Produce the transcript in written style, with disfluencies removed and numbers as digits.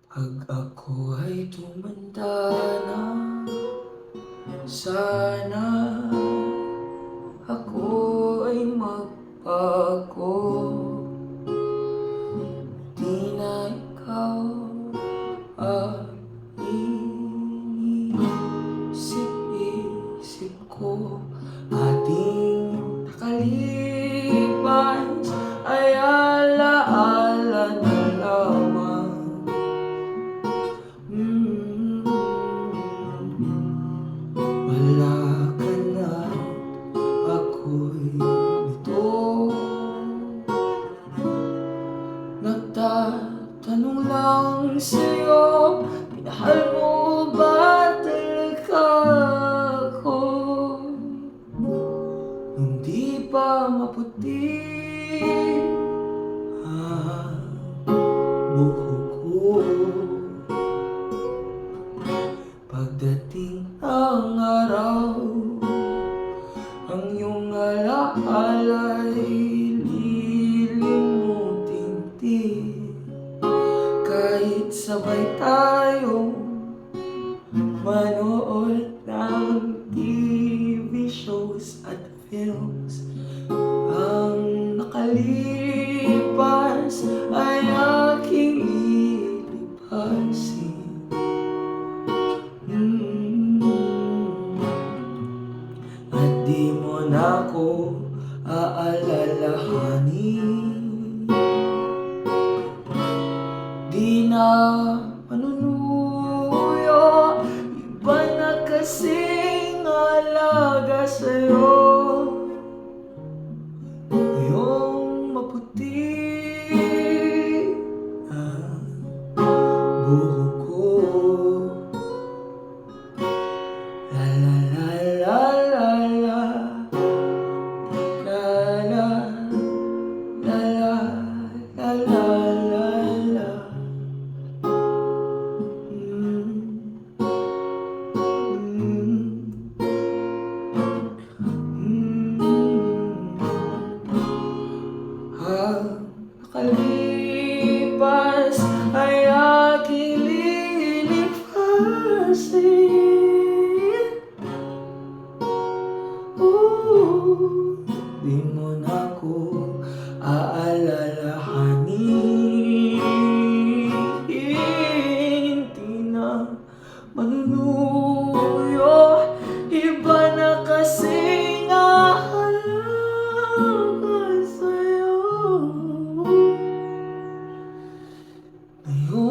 Pag ako ay tumanda na, sana ako ay magbago. Di na ikaw ang inisip-isip ko. Ating nakalipas ay alaala na lamang. Wala ka na, ako'y nito. Nagtatanong lang sa'yo, minahal mo ba talaga ako? Nung di pa maputi ang buhok ko. Pagdating ang araw, ang iyong alaala'y lilimutin din. Kahit sabay tayong manood ng TV shows at films, ang nakalipas ay aking ilipasin. At di mo na ako aalalahanin. Di na manunuyo, iba na kasing alaga sa'yo. Ngayong maputi ang buhok ko. La la la la la la, la la la la la la la. Ang nakalipas ay aking lilipasin. Di mo na ako aalalahanin. Di na manunuyo, iba na kasing ahalaga sa'yo. Ngayon